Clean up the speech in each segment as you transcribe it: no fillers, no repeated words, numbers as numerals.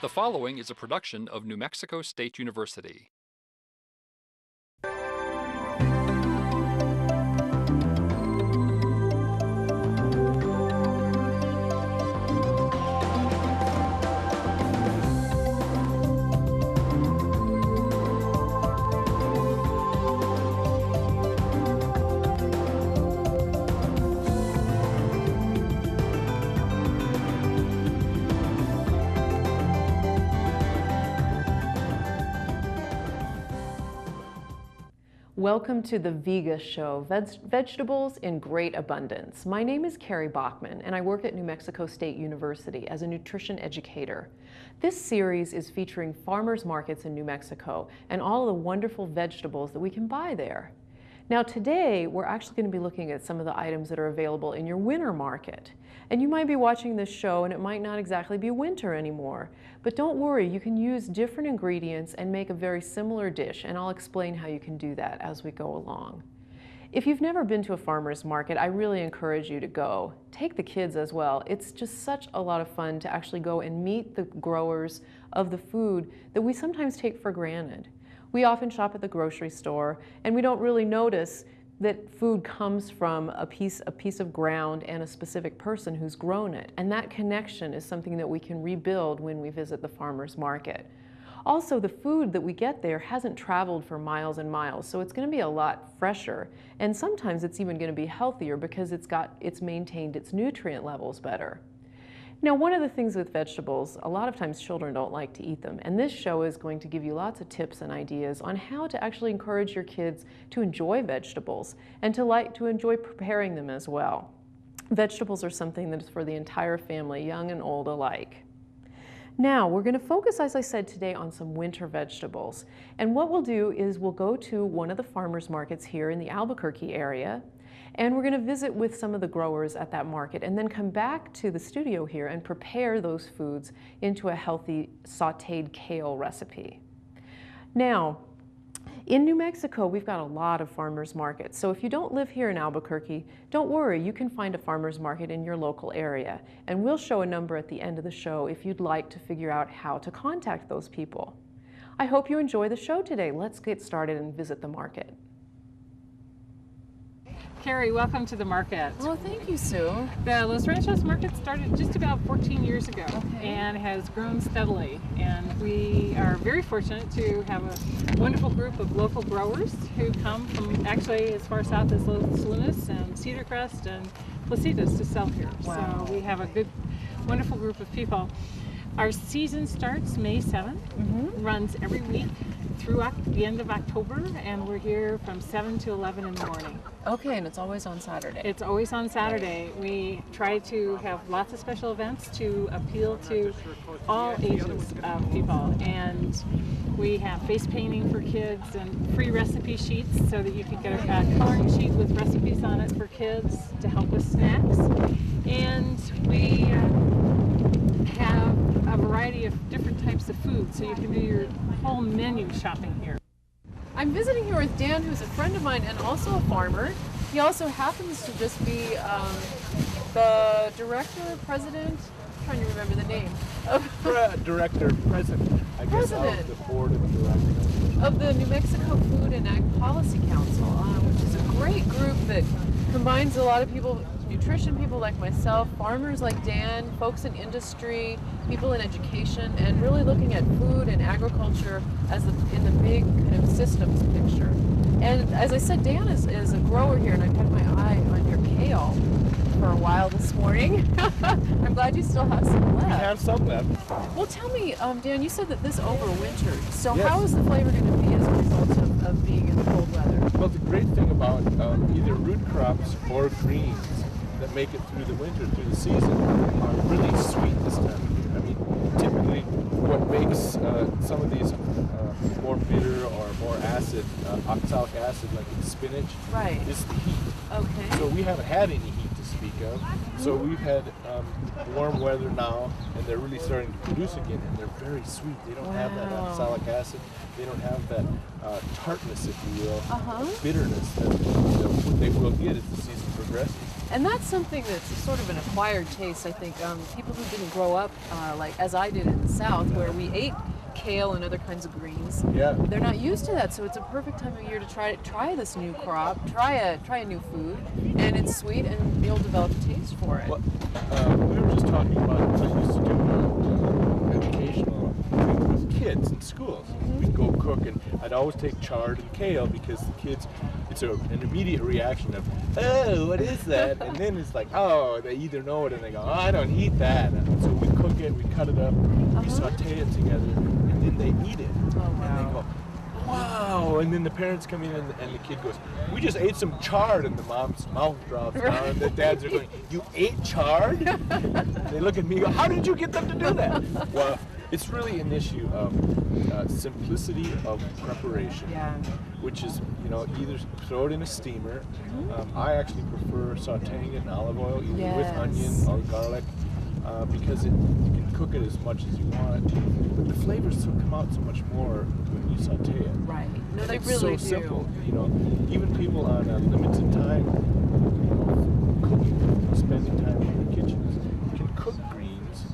The following is a production of New Mexico State University. Welcome to the VIGA Show, Vegetables in Great Abundance. My name is Kari Bachman, and I work at New Mexico State University as a nutrition educator. This series is featuring farmers markets in New Mexico and all of the wonderful vegetables that we can buy there. Now today, we're actually going to be looking at some of the items that are available in your winter market. And you might be watching this show and it might not exactly be winter anymore. But don't worry, you can use different ingredients and make a very similar dish, and I'll explain how you can do that as we go along. If you've never been to a farmer's market, I really encourage you to go. Take the kids as well. It's just such a lot of fun to actually go and meet the growers of the food that we sometimes take for granted. We often shop at the grocery store and we don't really notice that food comes from a piece of ground and a specific person who's grown it. And that connection is something that we can rebuild when we visit the farmer's market. Also, the food that we get there hasn't traveled for miles and miles, so it's going to be a lot fresher. And sometimes it's even going to be healthier because it's maintained its nutrient levels better. Now, one of the things with vegetables, a lot of times children don't like to eat them, and this show is going to give you lots of tips and ideas on how to actually encourage your kids to enjoy vegetables and to enjoy preparing them as well. Vegetables are something that is for the entire family, young and old alike. Now, we're going to focus, as I said today, on some winter vegetables. And what we'll do is we'll go to one of the farmers markets here in the Albuquerque area, and we're going to visit with some of the growers at that market and then come back to the studio here and prepare those foods into a healthy sauteed kale recipe. Now, in New Mexico, we've got a lot of farmers markets. So if you don't live here in Albuquerque, don't worry, you can find a farmers market in your local area. And we'll show a number at the end of the show if you'd like to figure out how to contact those people. I hope you enjoy the show today. Let's get started and visit the market. Kari, welcome to the market. Well, thank you, Sue. The Los Ranchos market started just about 14 years ago Okay. and has grown steadily. And we are very fortunate to have a wonderful group of local growers who come from actually as far south as Los Lunas and Cedar Crest and Placitas to sell here. Wow. So we have a good, wonderful group of people. Our season starts May 7th, runs every week through the end of October, and we're here from 7 to 11 in the morning. Okay, and it's always on Saturday. It's always on Saturday. We try to have lots of special events to appeal to all ages of people. And we have face painting for kids and free recipe sheets so that you can get a coloring sheet with recipes on it for kids to help with snacks. And we have a variety of different types of food, so you can do your whole menu shopping here. I'm visiting here with Dan, who's a friend of mine and also a farmer. He also happens to just be the president, I'm trying to remember the name, president, I guess, of the board of directors of the New Mexico Food and Ag Policy Council, which is a great group that combines a lot of people, nutrition people like myself, farmers like Dan, folks in industry, people in education, and really looking at food and agriculture as in the big kind of systems picture. And as I said, Dan is a grower here, and I've had my eye on your kale for a while this morning. I'm glad you still have some left. We have some left. Well, tell me, Dan, you said that this overwintered. So Yes. how is the flavor going to be as a result of being in the cold weather? Well, the great thing about either root crops or greens that make it through the winter, through the season, are really sweet this time of year. I mean, typically what makes some of these more bitter or more acid, oxalic acid, like in spinach, Right. is the heat. Okay. So we haven't had any heat to speak of. So we've had warm weather now, and they're really starting to produce again, and they're very sweet. They don't have that Wow. oxalic acid. They don't have that tartness, if you will, Uh-huh. bitterness that they will get as the season progresses. And that's something that's sort of an acquired taste, I think. People who didn't grow up, like as I did in the South, where we ate kale and other kinds of greens, they're not used to that. So it's a perfect time of year to try this new crop, try a new food, and it's sweet, and you'll develop a taste for it. Well, we were just talking about I used to do educational things with kids in schools. We'd go cook, and I'd always take chard and kale because the kids, it's an immediate reaction of, oh, what is that? And then it's like, oh, they either know it and they go, oh, I don't eat that. And so we cook it, we cut it up, we saute it together, and then they eat it. Oh, wow. And they go, wow. And then the parents come in and the kid goes, we just ate some chard, and the mom's mouth drops down, and the dads are going, you ate chard? They look at me and go, how did you get them to do that? Well, it's really an issue of simplicity of preparation, which is, either throw it in a steamer. I actually prefer sauteing it in olive oil, either with onion or garlic, because you can cook it as much as you want, but the flavors come out so much more when you saute it. Right. No, And they it's really so do. simple. Even people on a limited time, cooking, spending time in their kitchens, can cook greens.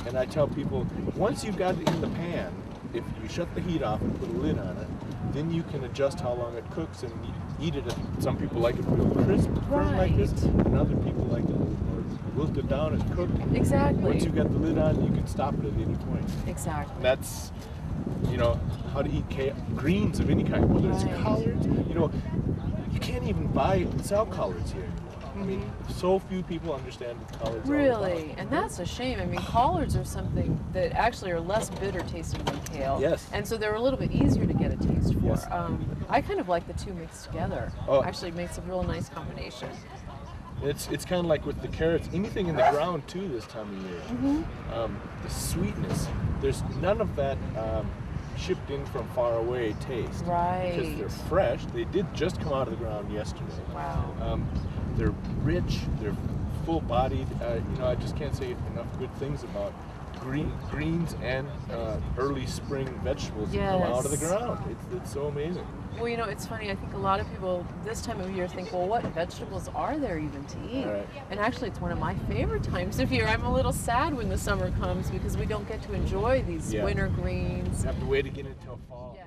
And I tell people, once you've got it in the pan, if you shut the heat off and put a lid on it, then you can adjust how long it cooks and eat it. Some people like it real crisp, firm like this, and other people like it a little more wilted down and cooked. Exactly. Once you've got the lid on, you can stop it at any point. Exactly. And that's, how to eat greens of any kind, whether it's collards. You can't even buy and sell collards here. I mean, so few people understand what collards are. Really, and that's a shame. I mean, collards are something that actually are less bitter tasting than kale. Yes. And so they're a little bit easier to get a taste for. Yes. I kind of like the two mixed together. Oh. Actually, it makes a real nice combination. It's kind of like with the carrots, anything in the ground too this time of year. The sweetness, there's none of that shipped in from far away taste. Right. Because they're fresh. They did just come out of the ground yesterday. Wow. They're rich, they're full-bodied. I just can't say enough good things about greens and early spring vegetables that come out of the ground. It's so amazing. Well, it's funny. I think a lot of people this time of year think, well, what vegetables are there even to eat? Right. And actually, it's one of my favorite times of year. I'm a little sad when the summer comes because we don't get to enjoy these winter greens. You have to wait again until fall. Yeah.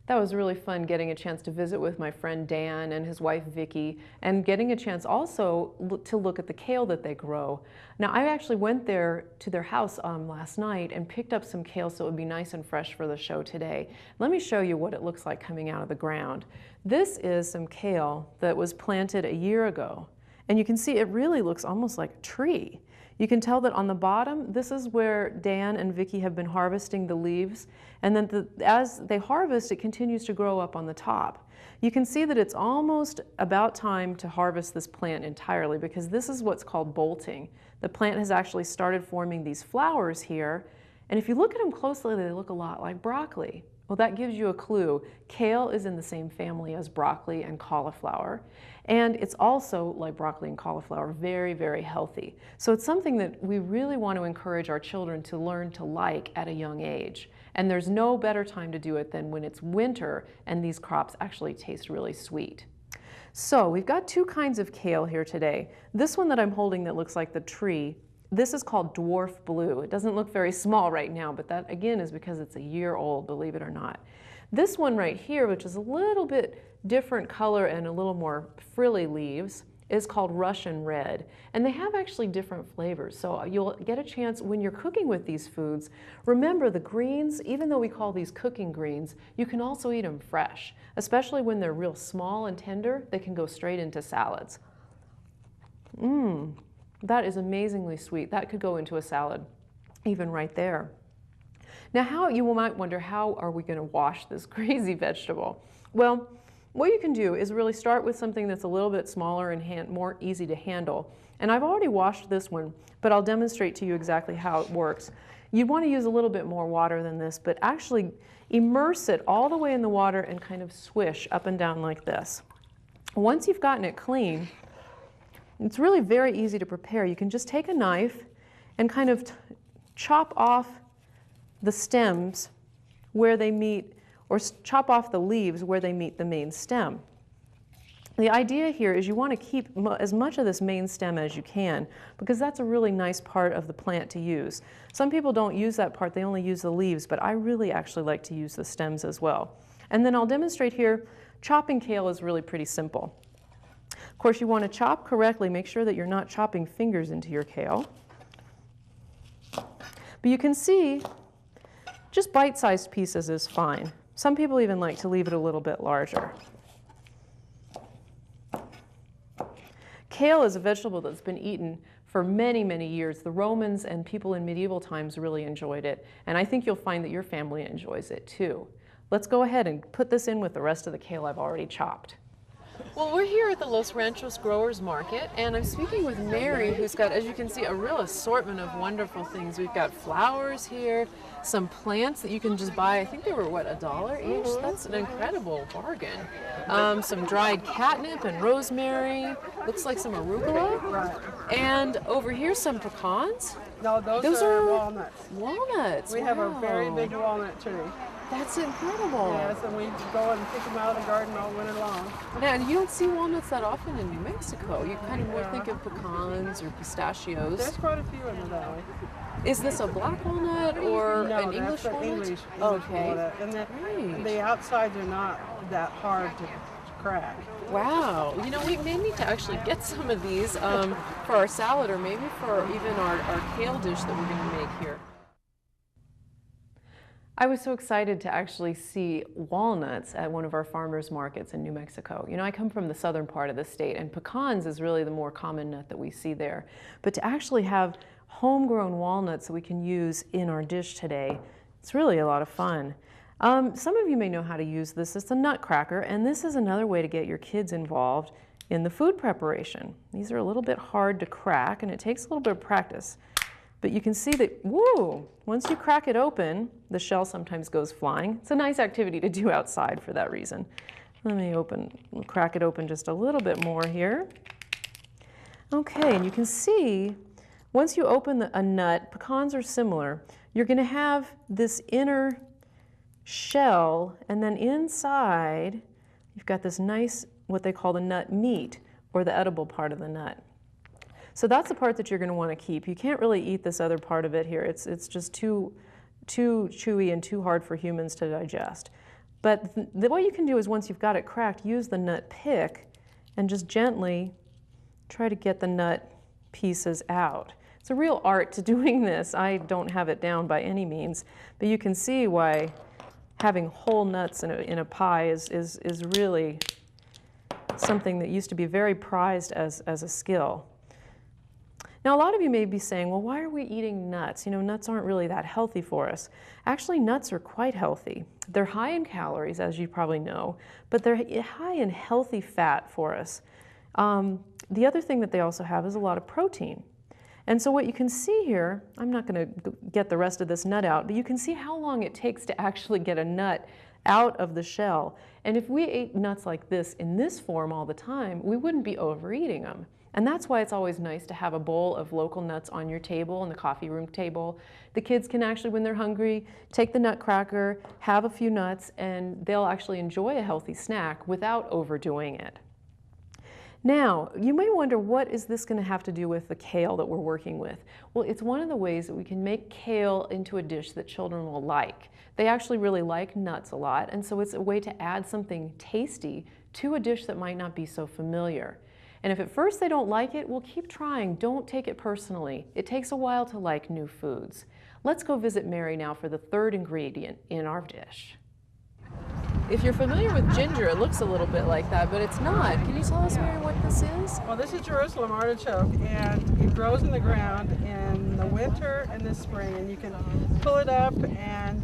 That was really fun getting a chance to visit with my friend Dan and his wife Vicki, and getting a chance also to look at the kale that they grow. Now, I actually went there to their house last night and picked up some kale so it would be nice and fresh for the show today. Let me show you what it looks like coming out of the ground. This is some kale that was planted a year ago, and you can see it really looks almost like a tree. You can tell that on the bottom, this is where Dan and Vicki have been harvesting the leaves, and then as they harvest, it continues to grow up on the top. You can see that it's almost about time to harvest this plant entirely because this is what's called bolting. The plant has actually started forming these flowers here, and if you look at them closely, they look a lot like broccoli. Well, that gives you a clue. Kale is in the same family as broccoli and cauliflower, and it's also, like broccoli and cauliflower, very, very healthy. So it's something that we really want to encourage our children to learn to like at a young age. And there's no better time to do it than when it's winter and these crops actually taste really sweet. So we've got two kinds of kale here today. This one that I'm holding that looks like the tree, this is called dwarf blue. It doesn't look very small right now, but that again is because it's a year old, believe it or not. This one right here, which is a little bit different color and a little more frilly leaves, is called Russian red. And they have actually different flavors. So you'll get a chance when you're cooking with these foods. Remember the greens, even though we call these cooking greens, you can also eat them fresh. Especially when they're real small and tender, they can go straight into salads. That is amazingly sweet. That could go into a salad, even right there. Now, you might wonder, how are we going to wash this crazy vegetable? Well, what you can do is really start with something that's a little bit smaller and more easy to handle. And I've already washed this one, but I'll demonstrate to you exactly how it works. You want to use a little bit more water than this, but actually immerse it all the way in the water and kind of swish up and down like this. Once you've gotten it clean, it's really very easy to prepare. You can just take a knife and kind of chop off the stems where they meet, or chop off the leaves where they meet the main stem. The idea here is you want to keep as much of this main stem as you can, because that's a really nice part of the plant to use. Some people don't use that part, they only use the leaves, but I really actually like to use the stems as well. And then I'll demonstrate here, chopping kale is really pretty simple. Of course, you want to chop correctly, make sure that you're not chopping fingers into your kale. But you can see, just bite-sized pieces is fine. Some people even like to leave it a little bit larger. Kale is a vegetable that's been eaten for many, many years. The Romans and people in medieval times really enjoyed it, and I think you'll find that your family enjoys it too. Let's go ahead and put this in with the rest of the kale I've already chopped. Well, we're here at the Los Ranchos Growers Market, and I'm speaking with Mary, who's got, as you can see, a real assortment of wonderful things. We've got flowers here, some plants that you can just buy. I think they were, what, $1 each? That's an incredible bargain. Some dried catnip and rosemary. Looks like some arugula. Right. And over here, some pecans. No, those are walnuts. Walnuts. We have a very wow. big walnut tree. That's incredible. Yes, and we go and pick them out of the garden all winter long. Now, and you don't see walnuts that often in New Mexico. You kind of more think of pecans or pistachios. There's quite a few in the valley. Is this a black walnut or No, an English that's an walnut? English Okay. walnut. And Right. the outsides are not that hard to crack. Wow. You know, we may need to actually get some of these for our salad, or maybe for even our kale dish that we're going to make here. I was so excited to actually see walnuts at one of our farmers markets in New Mexico. You know, I come from the southern part of the state, and pecans is really the more common nut that we see there. But to actually have homegrown walnuts that we can use in our dish today, it's really a lot of fun. Some of you may know how to use this. It's a nutcracker, and this is another way to get your kids involved in the food preparation. These are a little bit hard to crack, and it takes a little bit of practice. But you can see that, woo, once you crack it open, the shell sometimes goes flying. It's a nice activity to do outside for that reason. Let me crack it open just a little bit more here. Okay, and you can see, once you open a nut, pecans are similar. You're going to have this inner shell, and then inside, you've got this nice, what they call the nut meat, or the edible part of the nut. So that's the part that you're going to want to keep. You can't really eat this other part of it here. It's just too chewy and too hard for humans to digest. But what you can do is, once you've got it cracked, use the nut pick and just gently try to get the nut pieces out. It's a real art to doing this. I don't have it down by any means, but you can see why having whole nuts in a pie is really something that used to be very prized as a skill. Now, a lot of you may be saying, well, why are we eating nuts? You know, nuts aren't really that healthy for us. Actually, nuts are quite healthy. They're high in calories, as you probably know, but they're high in healthy fat for us. The other thing that they also have is a lot of protein. And so what you can see here, I'm not going to get the rest of this nut out, but you can see how long it takes to actually get a nut out of the shell. And if we ate nuts like this in this form all the time, we wouldn't be overeating them. And that's why it's always nice to have a bowl of local nuts on your table, on the coffee room table. The kids can actually, when they're hungry, take the nutcracker, have a few nuts, and they'll actually enjoy a healthy snack without overdoing it. Now, you may wonder, what is this going to have to do with the kale that we're working with? Well, it's one of the ways that we can make kale into a dish that children will like. They actually really like nuts a lot, and so it's a way to add something tasty to a dish that might not be so familiar. And if at first they don't like it, well, keep trying. Don't take it personally. It takes a while to like new foods. Let's go visit Mary now for the third ingredient in our dish. If you're familiar with ginger, it looks a little bit like that, but it's not. Can you tell us, Mary, what this is? Well, this is Jerusalem artichoke, and it grows in the ground in the winter and the spring, and you can pull it up and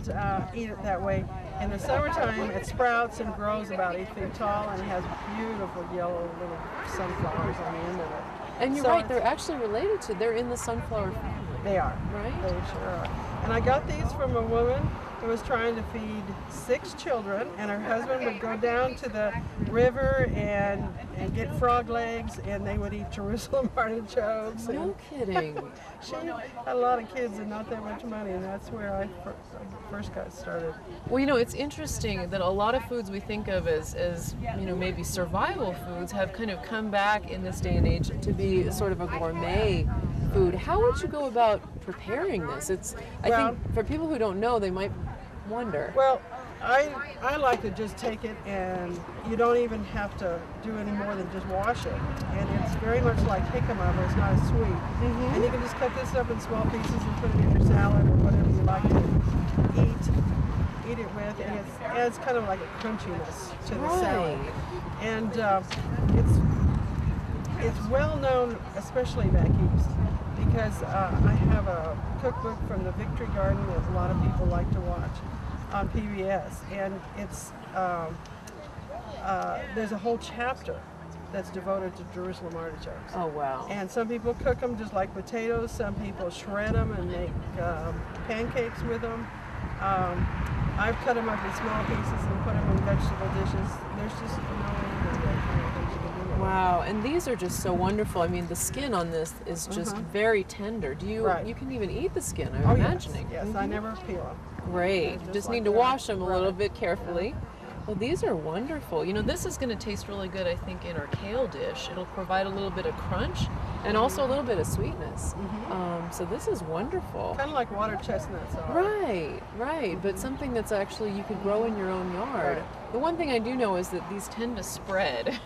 eat it that way. In the summertime, it sprouts and grows about 8 feet tall, and it has beautiful yellow little sunflowers on the end of it. And you're right, they're actually related to, they're in the sunflower family. They are. Right? They sure are. And I got these from a woman was trying to feed 6 children, and her husband would go down to the river and get frog legs, and they would eat Jerusalem artichokes. No kidding. She had a lot of kids and not that much money, and that's where I first got started. Well, you know, it's interesting that a lot of foods we think of as you know, maybe survival foods have kind of come back in this day and age to be sort of a gourmet food. How would you go about preparing this? I think for people who don't know, they might wonder. Well, I like to just take it, and you don't even have to do any more than just wash it. And it's very much like jicama, but it's not as sweet. Mm-hmm. And you can just cut this up in small pieces and put it in your salad or whatever you like to eat it with. And it adds kind of like a crunchiness to the salad. And it's well known, especially back east, because I have a cookbook from the Victory Garden that a lot of people like to watch on PBS, and it's there's a whole chapter that's devoted to Jerusalem artichokes. Oh, wow. And some people cook them just like potatoes. Some people shred them and make pancakes with them. I've cut them up in small pieces and put them in vegetable dishes. There's just no end to the kind of things you can do with them. Wow, and these are just so wonderful. I mean, the skin on this is just very tender. Do you you can even eat the skin, I'm imagining. Yes, I never peel them. Great. Just like need to that. wash them a little bit carefully. Well, these are wonderful. You know, this is going to taste really good, I think, in our kale dish. It'll provide a little bit of crunch and also a little bit of sweetness. So this is wonderful. Kind of like water chestnuts are. Right. But something that's actually you could grow in your own yard. Right. The one thing I do know is that these tend to spread.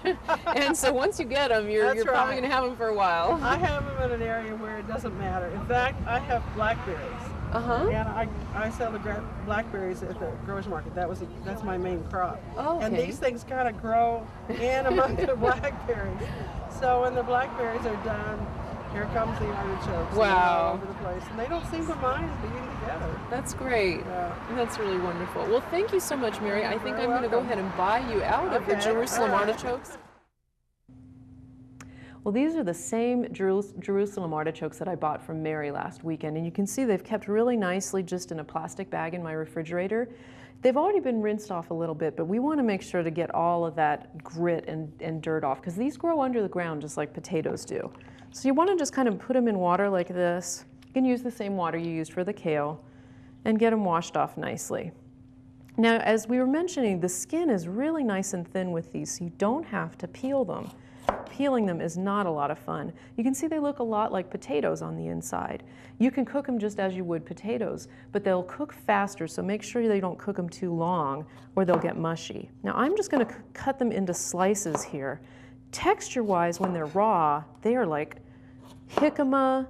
And so once you get them, you're probably going to have them for a while. I have them in an area where it doesn't matter. In fact, I have blackberries. And I sell the blackberries at the growers market. That's my main crop. And these things kind of grow in among the blackberries. So when the blackberries are done, here comes the artichokes. All over the place, and they don't seem to mind being together. That's great. That's really wonderful. Well, thank you so much, Mary. I think I'm going to go ahead and buy you out of the Jerusalem artichokes. Well, these are the same Jerusalem artichokes that I bought from Mary last weekend, and you can see they've kept really nicely just in a plastic bag in my refrigerator. They've already been rinsed off a little bit, but we want to make sure to get all of that grit and dirt off, because these grow under the ground just like potatoes do. So you want to just kind of put them in water like this. You can use the same water you used for the kale and get them washed off nicely. Now, as we were mentioning, the skin is really nice and thin with these, so you don't have to peel them. Peeling them is not a lot of fun. You can see they look a lot like potatoes on the inside. You can cook them just as you would potatoes, but they'll cook faster, so make sure they don't cook them too long or they'll get mushy. Now I'm just going to cut them into slices here. Texture-wise, when they're raw, they are like jicama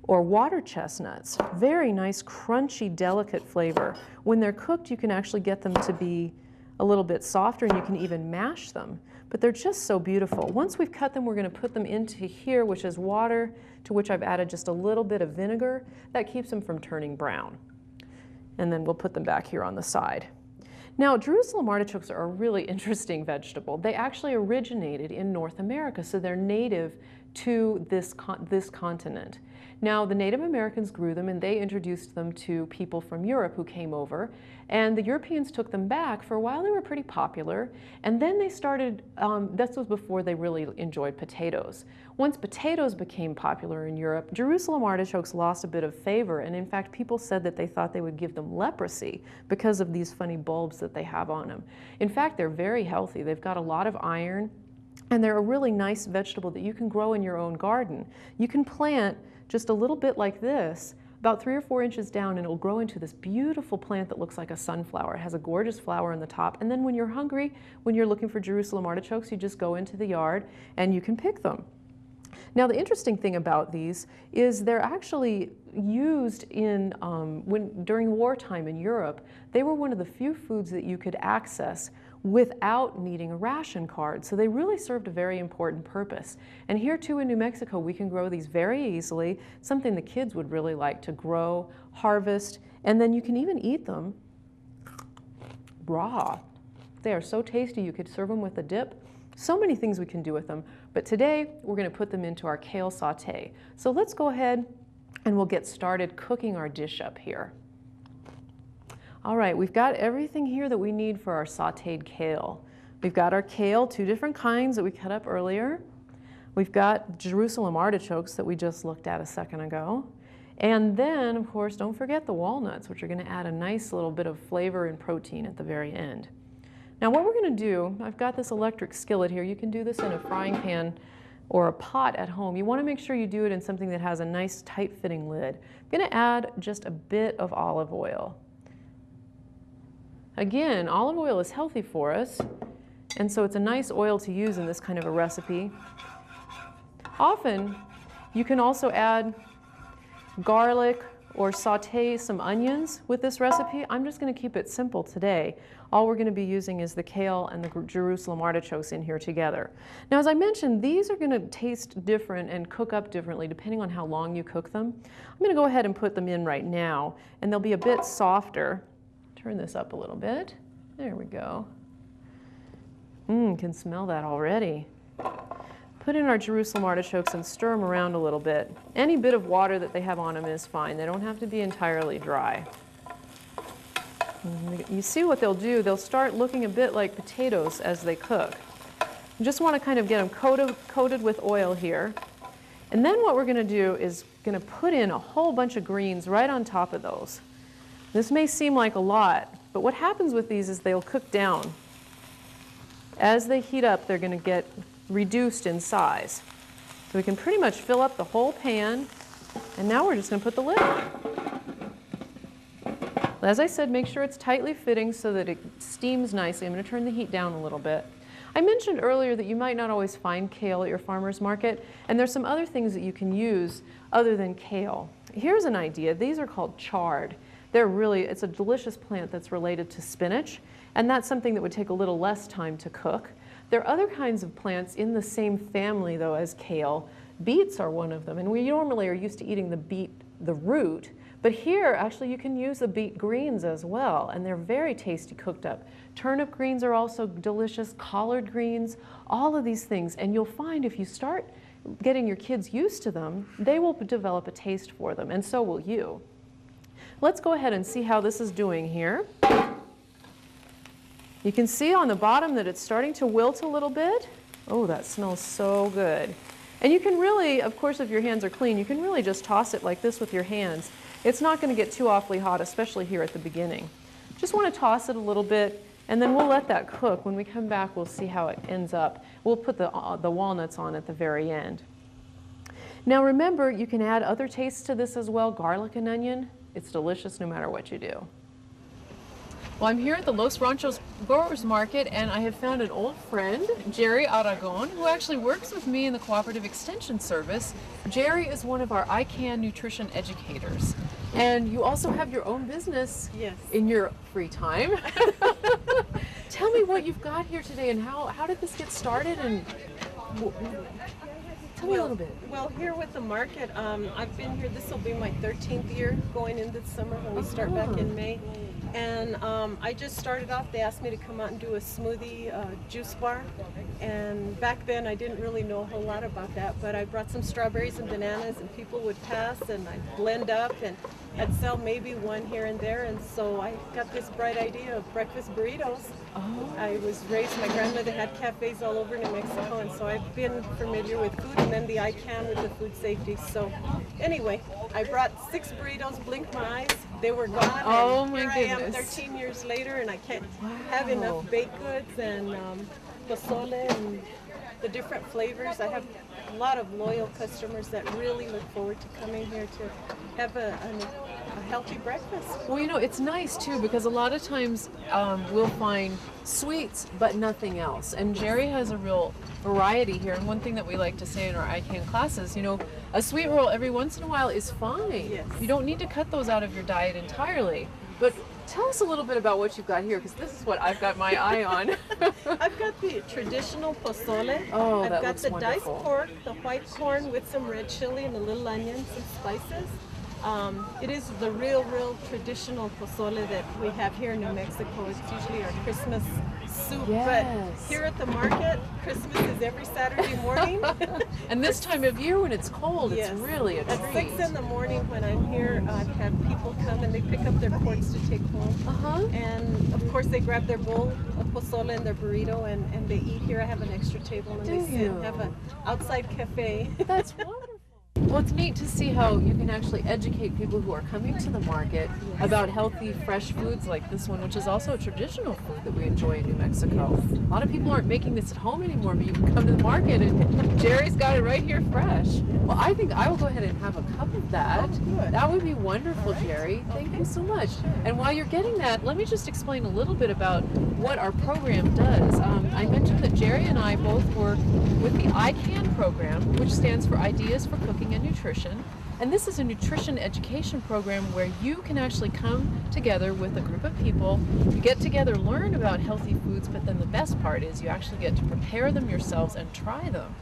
or water chestnuts. Very nice, crunchy, delicate flavor. When they're cooked, you can actually get them to be a little bit softer, and you can even mash them. But they're just so beautiful. Once we've cut them, we're going to put them into here, which is water, to which I've added just a little bit of vinegar. That keeps them from turning brown. And then we'll put them back here on the side. Now, Jerusalem artichokes are a really interesting vegetable. They actually originated in North America, so they're native to this continent. Now, the Native Americans grew them, and they introduced them to people from Europe who came over, and the Europeans took them back. For a while they were pretty popular, and then they started, this was before they really enjoyed potatoes. Once potatoes became popular in Europe, Jerusalem artichokes lost a bit of favor, and in fact people said that they thought they would give them leprosy because of these funny bulbs that they have on them. In fact, they're very healthy. They've got a lot of iron, and they're a really nice vegetable that you can grow in your own garden. You can plant just a little bit like this, about 3 or 4 inches down, and it'll grow into this beautiful plant that looks like a sunflower. It has a gorgeous flower on the top, and then when you're hungry, when you're looking for Jerusalem artichokes, you just go into the yard and you can pick them. Now, the interesting thing about these is they're actually used in, during wartime in Europe. They were one of the few foods that you could access without needing a ration card. So they really served a very important purpose. And here too in New Mexico, we can grow these very easily, something the kids would really like to grow, harvest, and then you can even eat them raw. They are so tasty, you could serve them with a dip. So many things we can do with them, but today we're going to put them into our kale sauté. So let's go ahead and we'll get started cooking our dish up here. All right, we've got everything here that we need for our sauteed kale. We've got our kale, 2 different kinds that we cut up earlier. We've got Jerusalem artichokes that we just looked at a second ago. And then, of course, don't forget the walnuts, which are going to add a nice little bit of flavor and protein at the very end. Now what we're going to do, I've got this electric skillet here. You can do this in a frying pan or a pot at home. You want to make sure you do it in something that has a nice tight-fitting lid. I'm going to add just a bit of olive oil. Again, olive oil is healthy for us, and so it's a nice oil to use in this kind of a recipe. Often, you can also add garlic or saute some onions with this recipe. I'm just going to keep it simple today. All we're going to be using is the kale and the Jerusalem artichokes in here together. Now, as I mentioned, these are going to taste different and cook up differently depending on how long you cook them. I'm going to go ahead and put them in right now, and they'll be a bit softer. Turn this up a little bit. There we go. Can smell that already. Put in our Jerusalem artichokes and stir them around a little bit. Any bit of water that they have on them is fine. They don't have to be entirely dry. You see what they'll do? They'll start looking a bit like potatoes as they cook. You just want to kind of get them coated with oil here. And then what we're going to do is going to put in a whole bunch of greens right on top of those. This may seem like a lot, but what happens with these is they'll cook down. As they heat up, they're going to get reduced in size. So we can pretty much fill up the whole pan, and now we're just going to put the lid on. As I said, make sure it's tightly fitting so that it steams nicely. I'm going to turn the heat down a little bit. I mentioned earlier that you might not always find kale at your farmer's market, and there's some other things that you can use other than kale. Here's an idea. These are called chard. It's a delicious plant that's related to spinach, and that's something that would take a little less time to cook. There are other kinds of plants in the same family, though, as kale. Beets are one of them, and we normally are used to eating the beet, the root. But here, actually, you can use the beet greens as well, and they're very tasty cooked up. Turnip greens are also delicious, collard greens, all of these things. And you'll find if you start getting your kids used to them, they will develop a taste for them, and so will you. Let's go ahead and see how this is doing here. You can see on the bottom that it's starting to wilt a little bit. Oh, that smells so good. And you can really, of course, if your hands are clean, you can really just toss it like this with your hands. It's not going to get too awfully hot, especially here at the beginning. Just want to toss it a little bit, and then we'll let that cook. When we come back, we'll see how it ends up. We'll put the walnuts on at the very end. Now remember, you can add other tastes to this as well, garlic and onion. It's delicious no matter what you do. Well, I'm here at the Los Ranchos Growers Market, and I have found an old friend, Jerry Aragon, who actually works with me in the Cooperative Extension Service. Jerry is one of our ICANN nutrition educators. And you also have your own business in your free time. Tell me what you've got here today, and how did this get started? And tell me a little bit. Well, here with the market, I've been here, this will be my 13th year going into the summer when we start back in May. And I just started off, they asked me to come out and do a smoothie juice bar. And back then I didn't really know a whole lot about that, but I brought some strawberries and bananas and people would pass and I'd blend up and I'd sell maybe one here and there. And so I got this bright idea of breakfast burritos. Oh. I was raised, my grandmother had cafes all over New Mexico, and so I've been familiar with food, and then the ICANN with the food safety. So anyway, I brought 6 burritos, blinked my eyes, they were gone. Oh and my here goodness. I am 13 years later, and I can't have enough baked goods and pozole and the different flavors. I have a lot of loyal customers that really look forward to coming here to have a healthy breakfast. Well, you know, it's nice too because a lot of times we'll find sweets but nothing else. And Jerry has a real variety here. And one thing that we like to say in our ICANN classes, you know, a sweet roll every once in a while is fine. Yes. You don't need to cut those out of your diet entirely. But tell us a little bit about what you've got here, because this is what I've got my eye on. I've got the traditional pozole. Oh, I've got the wonderful. diced pork, the white corn with some red chili and a little onion, some spices. It is the real traditional pozole that we have here in New Mexico. It's usually our Christmas soup, but here at the market, Christmas is every Saturday morning. And this time of year when it's cold, Yes. it's really a treat. At 6 in the morning when I'm here, I've had people come and they pick up their quarts to take home. And of course they grab their bowl of pozole and their burrito and they eat here. I have an extra table and they sit and have an outside cafe. That's wonderful. Well, it's neat to see how you can actually educate people who are coming to the market about healthy, fresh foods like this one, which is also a traditional food that we enjoy in New Mexico. A lot of people aren't making this at home anymore, but you can come to the market and Jerry's got it right here fresh. Well, I think I will go ahead and have a cup of that. That would be wonderful, Jerry. Thank you so much. And while you're getting that, let me just explain a little bit about what our program does. I mentioned that Jerry and I both work with the ICANN program, which stands for Ideas for Cooking and Nutrition. And this is a nutrition education program where you can actually come together with a group of people, get together, learn about healthy foods, but then the best part is you actually get to prepare them yourselves and try them.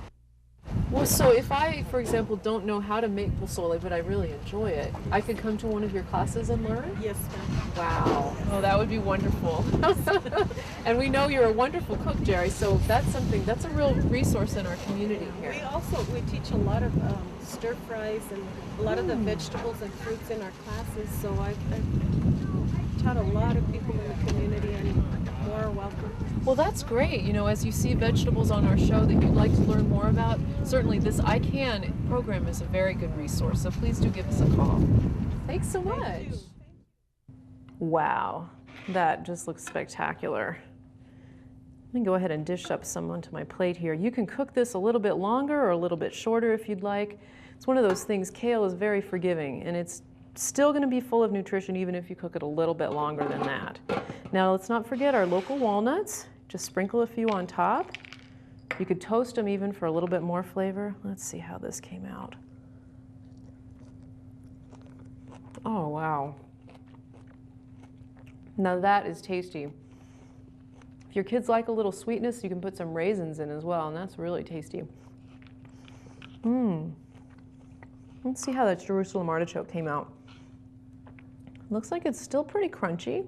Well, so if I, for example, don't know how to make pozole, but I really enjoy it, I could come to one of your classes and learn? Yes, ma'am. Wow. Oh, that would be wonderful. And we know you're a wonderful cook, Jerry, so that's a real resource in our community here. We teach a lot of stir fries and a lot of the vegetables and fruits in our classes, so I've taught a lot of people in the community and more are welcome. Well, that's great. You know, as you see vegetables on our show that you'd like to learn more about, certainly this ICANN program is a very good resource, so please do give us a call. Thanks so much. Wow, that just looks spectacular. Let me go ahead and dish up some onto my plate here. You can cook this a little bit longer or a little bit shorter if you'd like. It's one of those things, kale is very forgiving, and it's still going to be full of nutrition even if you cook it a little bit longer than that. Now let's not forget our local walnuts. Just sprinkle a few on top. You could toast them even for a little bit more flavor. Let's see how this came out. Oh, wow. Now that is tasty. If your kids like a little sweetness, you can put some raisins in as well, and that's really tasty. Let's see how that Jerusalem artichoke came out. Looks like it's still pretty crunchy.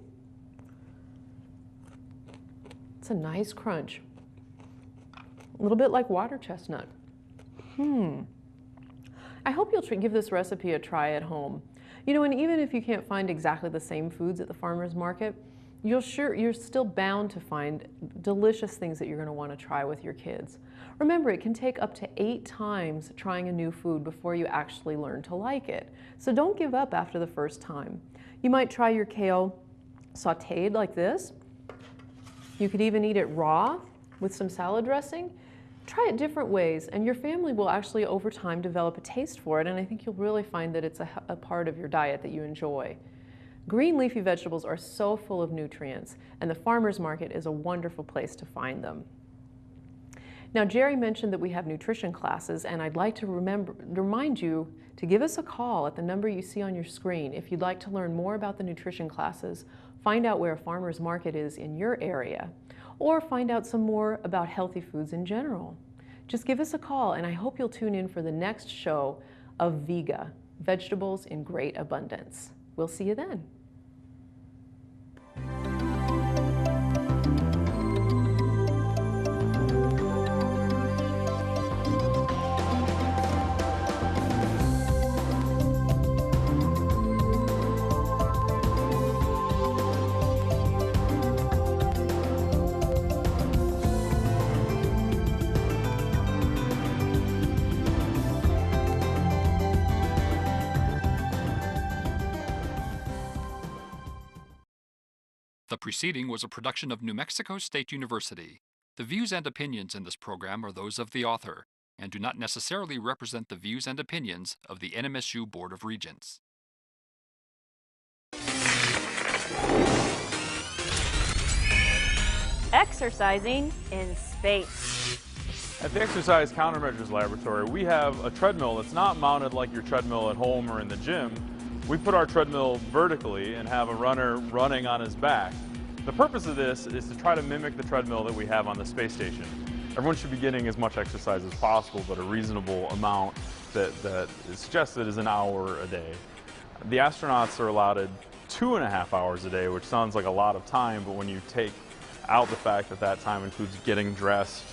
It's a nice crunch. A little bit like water chestnut. I hope you'll give this recipe a try at home. You know, and even if you can't find exactly the same foods at the farmer's market, you're still bound to find delicious things that you're going to want to try with your kids. Remember, it can take up to 8 times trying a new food before you actually learn to like it. So don't give up after the first time. You might try your kale sauteed like this. You could even eat it raw with some salad dressing. Try it different ways, and your family will actually over time develop a taste for it, and I think you'll really find that it's a part of your diet that you enjoy. Green leafy vegetables are so full of nutrients, and the farmer's market is a wonderful place to find them. Now, Jerry mentioned that we have nutrition classes, and I'd like to remind you to give us a call at the number you see on your screen if you'd like to learn more about the nutrition classes, find out where a farmer's market is in your area, or find out some more about healthy foods in general. Just give us a call, and I hope you'll tune in for the next show of VIGA, Vegetables in Great Abundance. We'll see you then. The preceding was a production of New Mexico State University. The views and opinions in this program are those of the author and do not necessarily represent the views and opinions of the NMSU Board of Regents. Exercising in space. At the Exercise Countermeasures Laboratory, we have a treadmill that's not mounted like your treadmill at home or in the gym. We put our treadmill vertically and have a runner running on his back. The purpose of this is to try to mimic the treadmill that we have on the space station. Everyone should be getting as much exercise as possible, but a reasonable amount that is suggested is an hour a day. The astronauts are allotted 2.5 hours a day, which sounds like a lot of time, but when you take out the fact that that time includes getting dressed,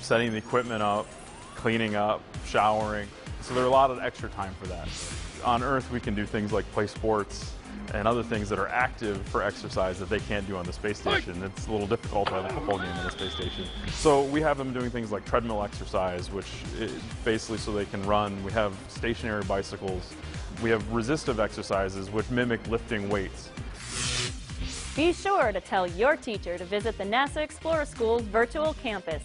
setting the equipment up, cleaning up, showering, so there's a lot of extra time for that. On Earth, we can do things like play sports and other things that are active for exercise that they can't do on the space station. It's a little difficult to have a football game on the space station. So we have them doing things like treadmill exercise, which basically so they can run. We have stationary bicycles. We have resistive exercises, which mimic lifting weights. Be sure to tell your teacher to visit the NASA Explorer School's virtual campus.